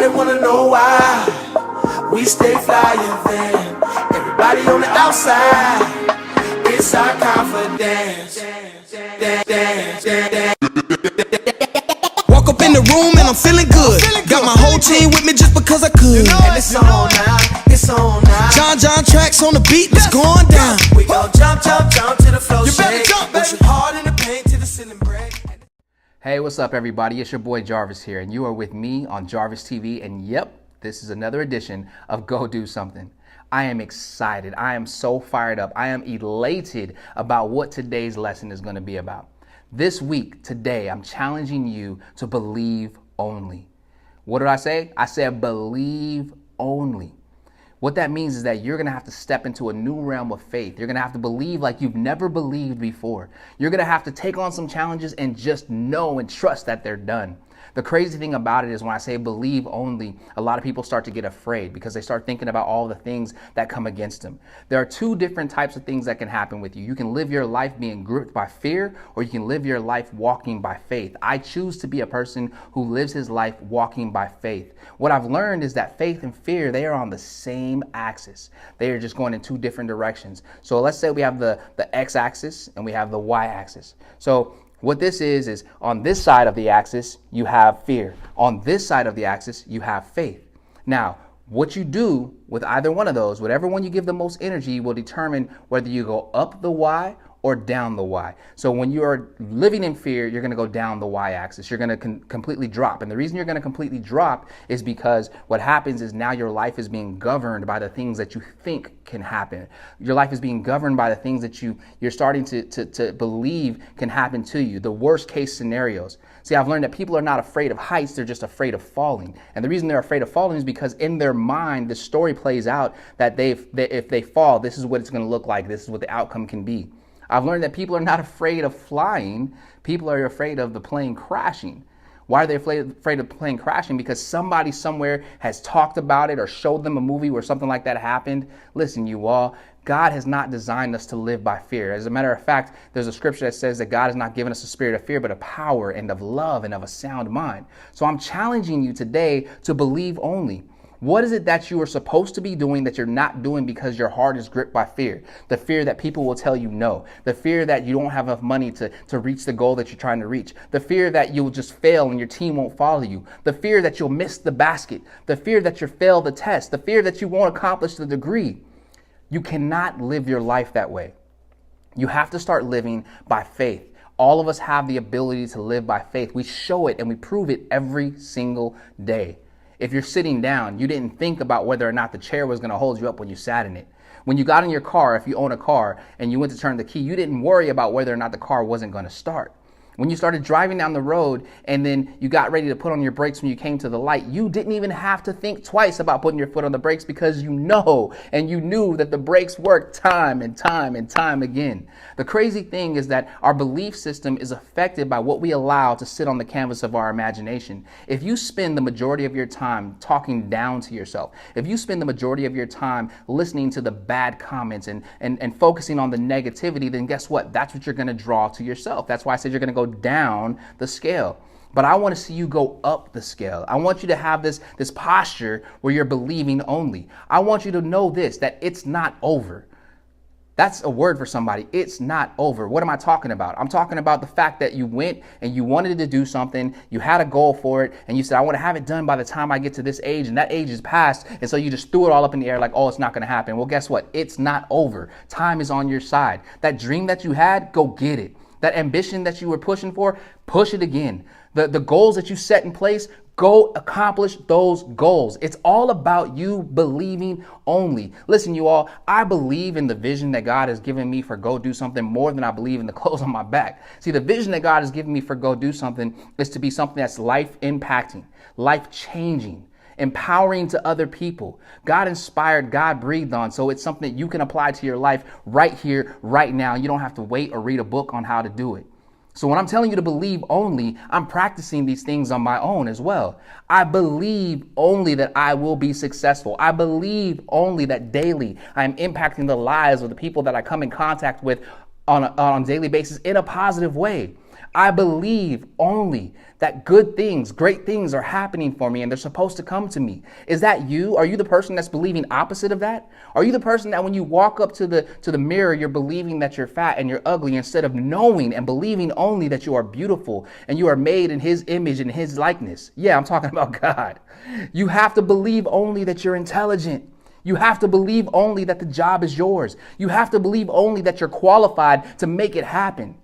Everybody wanna know why we stay flying then. Everybody on the outside, it's our confidence. Walk up in the room and I'm feeling good. Got my whole team with me just because I could. And it's on now, it's on now. John tracks on the beat, it's going down. We gon' jump to the floor. You better jump, baby. Hard in the paint to the ceiling break. Hey, what's up, everybody? It's your boy Jarvis here, and you are with me on Jarvis TV. And yep, this is another edition of Go Do Something. I am excited. I am so fired up. I am elated about what today's lesson is going to be about. This week, today, I'm challenging you to believe only. What did I say? I said believe only. What that means is that you're going to have to step into a new realm of faith. You're going to have to believe like you've never believed before. You're going to have to take on some challenges and just know and trust that they're done. The crazy thing about it is when I say believe only, a lot of people start to get afraid because they start thinking about all the things that come against them. There are two different types of things that can happen with you. You can live your life being gripped by fear, or you can live your life walking by faith. I choose to be a person who lives his life walking by faith. What I've learned is that faith and fear, they are on the same axis. They are just going in two different directions. So let's say we have the x-axis and we have the y-axis. So what this is on this side of the axis, you have fear. On this side of the axis, you have faith. Now, what you do with either one of those, whatever one you give the most energy, will determine whether you go up the Y or down the Y. So when you are living in fear, you're going to go down the Y-axis. You're going to completely drop. And the reason you're going to completely drop is because what happens is now your life is being governed by the things that you think can happen. Your life is being governed by the things that you're starting to believe can happen to you, the worst case scenarios. See, I've learned that people are not afraid of heights, they're just afraid of falling. And the reason they're afraid of falling is because in their mind, the story plays out that if they fall, this is what it's going to look like. This is what the outcome can be. I've learned that people are not afraid of flying. People are afraid of the plane crashing. Why are they afraid of the plane crashing? Because somebody somewhere has talked about it or showed them a movie where something like that happened. Listen, you all, God has not designed us to live by fear. As a matter of fact, there's a scripture that says that God has not given us a spirit of fear, but of power and of love and of a sound mind. So I'm challenging you today to believe only. What is it that you are supposed to be doing that you're not doing because your heart is gripped by fear? The fear that people will tell you no. The fear that you don't have enough money to reach the goal that you're trying to reach. The fear that you'll just fail and your team won't follow you. The fear that you'll miss the basket. The fear that you'll fail the test. The fear that you won't accomplish the degree. You cannot live your life that way. You have to start living by faith. All of us have the ability to live by faith. We show it and we prove it every single day. If you're sitting down, you didn't think about whether or not the chair was going to hold you up when you sat in it. When you got in your car, if you own a car, and you went to turn the key, you didn't worry about whether or not the car wasn't going to start. When you started driving down the road and then you got ready to put on your brakes when you came to the light, you didn't even have to think twice about putting your foot on the brakes because you know and you knew that the brakes work time and time and time again. The crazy thing is that our belief system is affected by what we allow to sit on the canvas of our imagination. If you spend the majority of your time talking down to yourself, if you spend the majority of your time listening to the bad comments and focusing on the negativity, then guess what? That's what you're going to draw to yourself. That's why I said you're going to go down the scale. But I want to see you go up the scale. I want you to have this posture where you're believing only. I want you to know this, that it's not over. That's a word for somebody. It's not over. What am I talking about? I'm talking about the fact that you went and you wanted to do something, you had a goal for it, and you said, I want to have it done by the time I get to this age, and that age is past, and so you just threw it all up in the air like, oh, it's not going to happen. Well, guess what? It's not over. Time is on your side. That dream that you had, go get it. That ambition that you were pushing for, push it again. The goals that you set in place, go accomplish those goals. It's all about you believing only. Listen, you all, I believe in the vision that God has given me for Go Do Something more than I believe in the clothes on my back. See, the vision that God has given me for Go Do Something is to be something that's life impacting, life changing, empowering to other people. God inspired, God breathed on. So it's something that you can apply to your life right here, right now. You don't have to wait or read a book on how to do it. So when I'm telling you to believe only, I'm practicing these things on my own as well. I believe only that I will be successful. I believe only that daily I'm impacting the lives of the people that I come in contact with on a daily basis in a positive way. I believe only that good things, great things are happening for me and they're supposed to come to me. Is that you? Are you the person that's believing opposite of that? Are you the person that when you walk up to the mirror, you're believing that you're fat and you're ugly instead of knowing and believing only that you are beautiful and you are made in his image and his likeness? Yeah, I'm talking about God. You have to believe only that you're intelligent. You have to believe only that the job is yours. You have to believe only that you're qualified to make it happen.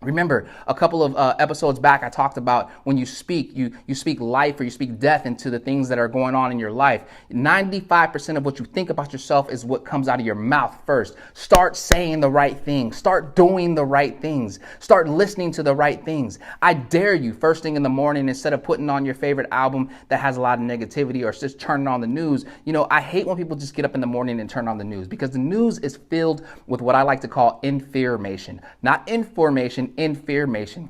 Remember, a couple of episodes back, I talked about when you speak, you speak life or you speak death into the things that are going on in your life. 95% of what you think about yourself is what comes out of your mouth first. Start saying the right things. Start doing the right things. Start listening to the right things. I dare you, first thing in the morning, instead of putting on your favorite album that has a lot of negativity or just turning on the news. You know, I hate when people just get up in the morning and turn on the news because the news is filled with what I like to call information, not information. Information.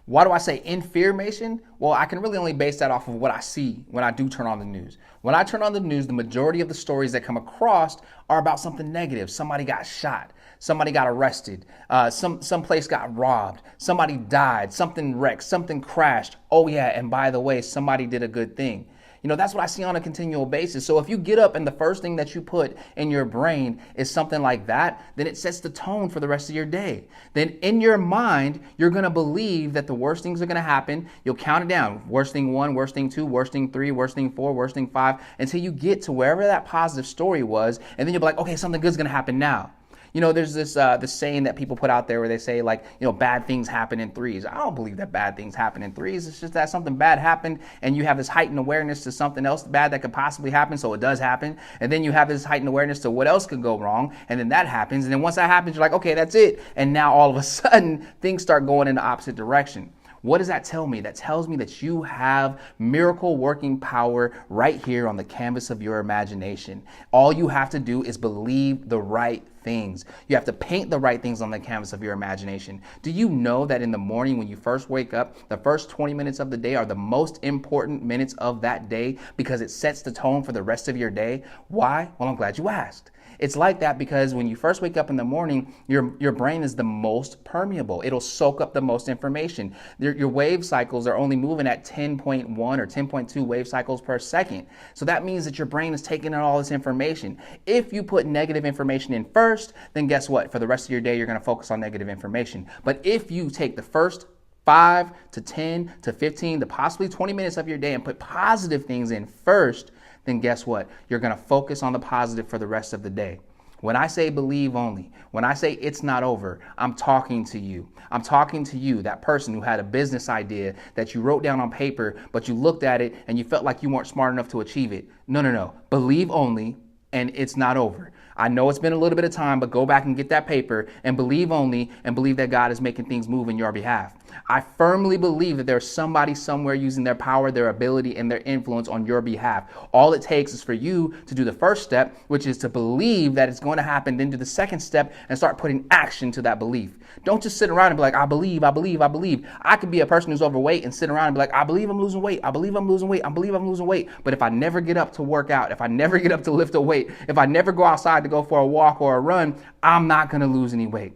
Why do I say information? Well, I can really only base that off of what I see when I do turn on the news. When I turn on the news, the majority of the stories that come across are about something negative. Somebody got shot. Somebody got arrested. Some place got robbed. Somebody died. Something wrecked. Something crashed. Oh yeah, and by the way, somebody did a good thing. You know, that's what I see on a continual basis. So if you get up and the first thing that you put in your brain is something like that, then it sets the tone for the rest of your day. Then in your mind, you're going to believe that the worst things are going to happen. You'll count it down. Worst thing 1, worst thing 2, worst thing 3, worst thing 4, worst thing 5, until you get to wherever that positive story was. And then you'll be like, okay, something good's going to happen now. You know, there's this saying that people put out there where they say, like, you know, bad things happen in threes. I don't believe that bad things happen in threes. It's just that something bad happened and you have this heightened awareness to something else bad that could possibly happen. So it does happen. And then you have this heightened awareness to what else could go wrong. And then that happens. And then once that happens, you're like, okay, that's it. And now all of a sudden things start going in the opposite direction. What does that tell me? That tells me that you have miracle working power right here on the canvas of your imagination. All you have to do is believe the right things. You have to paint the right things on the canvas of your imagination. Do you know that in the morning when you first wake up, the first 20 minutes of the day are the most important minutes of that day because it sets the tone for the rest of your day? Why? Well, I'm glad you asked. It's like that because when you first wake up in the morning, your brain is the most permeable. It'll soak up the most information. Your wave cycles are only moving at 10.1 or 10.2 wave cycles per second. So that means that your brain is taking in all this information. If you put negative information in first, then guess what? For the rest of your day, you're going to focus on negative information. But if you take the first 5 to 10 to 15 to possibly 20 minutes of your day and put positive things in first, then guess what? You're going to focus on the positive for the rest of the day. When I say believe only, when I say it's not over, I'm talking to you. I'm talking to you, that person who had a business idea that you wrote down on paper, but you looked at it and you felt like you weren't smart enough to achieve it. No. Believe only, and it's not over. I know it's been a little bit of time, but go back and get that paper and believe only and believe that God is making things move in your behalf. I firmly believe that there's somebody somewhere using their power, their ability, and their influence on your behalf. All it takes is for you to do the first step, which is to believe that it's going to happen, then do the second step and start putting action to that belief. Don't just sit around and be like, I believe. I could be a person who's overweight and sit around and be like, I believe I'm losing weight. I believe I'm losing weight. But if I never get up to work out, if I never get up to lift a weight, if I never go outside to go for a walk or a run, I'm not going to lose any weight.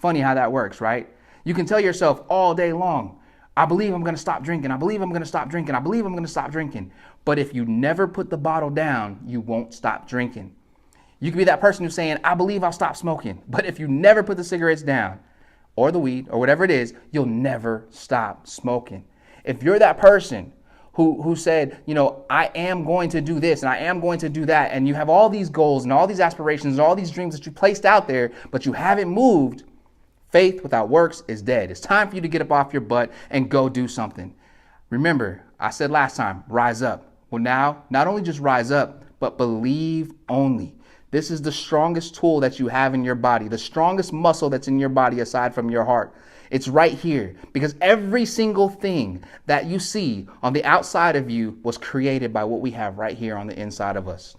Funny how that works, right? You can tell yourself all day long, I believe I'm going to stop drinking. I believe I'm going to stop drinking. I believe I'm going to stop drinking. But if you never put the bottle down, you won't stop drinking. You could be that person who's saying, I believe I'll stop smoking. But if you never put the cigarettes down or the weed or whatever it is, you'll never stop smoking. If you're that person who said, you know, I am going to do this and I am going to do that, and you have all these goals and all these aspirations and all these dreams that you placed out there, but you haven't moved, faith without works is dead. It's time for you to get up off your butt and go do something. Remember, I said last time, rise up. Well, now, not only just rise up, but believe only. This is the strongest tool that you have in your body, the strongest muscle that's in your body aside from your heart. It's right here, because every single thing that you see on the outside of you was created by what we have right here on the inside of us.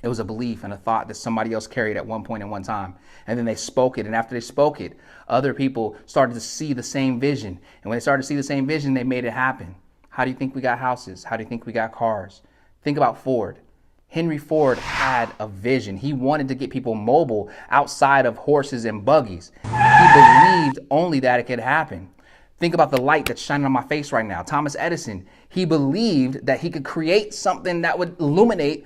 It was a belief and a thought that somebody else carried at one point in one time. And then they spoke it. And after they spoke it, other people started to see the same vision. And when they started to see the same vision, they made it happen. How do you think we got houses? How do you think we got cars? Think about Ford. Henry Ford had a vision. He wanted to get people mobile outside of horses and buggies. He He believed only that it could happen. Think about the light that's shining on my face right now. Thomas Edison, he believed that he could create something that would illuminate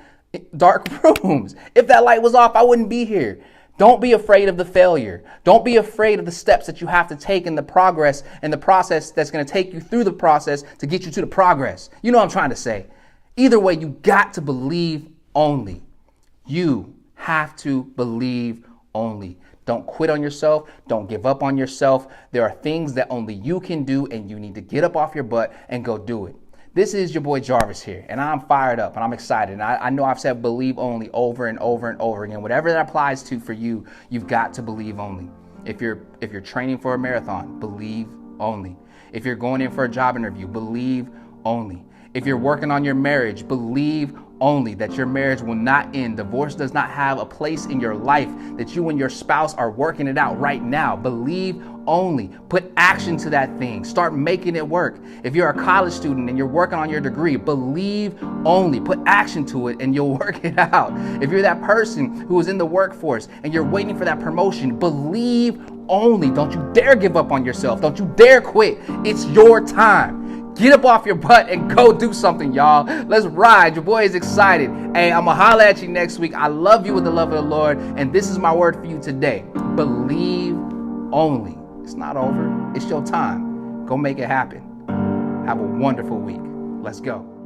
dark rooms. If that light was off, I wouldn't be here. Don't be afraid of the failure. Don't be afraid of the steps that you have to take in the progress and the process that's going to take you through the process to get you to the progress. You know what I'm trying to say. Either way, you got to believe only. You have to believe only. Don't quit on yourself. Don't give up on yourself. There are things that only you can do, and you need to get up off your butt and go do it. This is your boy Jarvis here, and I'm fired up and I'm excited. And I know I've said believe only over and over and over again. Whatever that applies to for you, you've got to believe only. If you're training for a marathon, believe only. If you're going in for a job interview, believe only. If you're working on your marriage, believe only that your marriage will not end. Divorce does not have a place in your life, that you and your spouse are working it out right now. Believe only. Put action to that thing. Start making it work. If you're a college student and you're working on your degree, believe only. Put action to it and you'll work it out. If you're that person who is in the workforce and you're waiting for that promotion, believe only. Don't you dare give up on yourself. Don't you dare quit. It's your time. Get up off your butt and go do something, y'all. Let's ride. Your boy is excited. Hey, I'm going to holler at you next week. I love you with the love of the Lord. And this is my word for you today. Believe only. It's not over. It's your time. Go make it happen. Have a wonderful week. Let's go.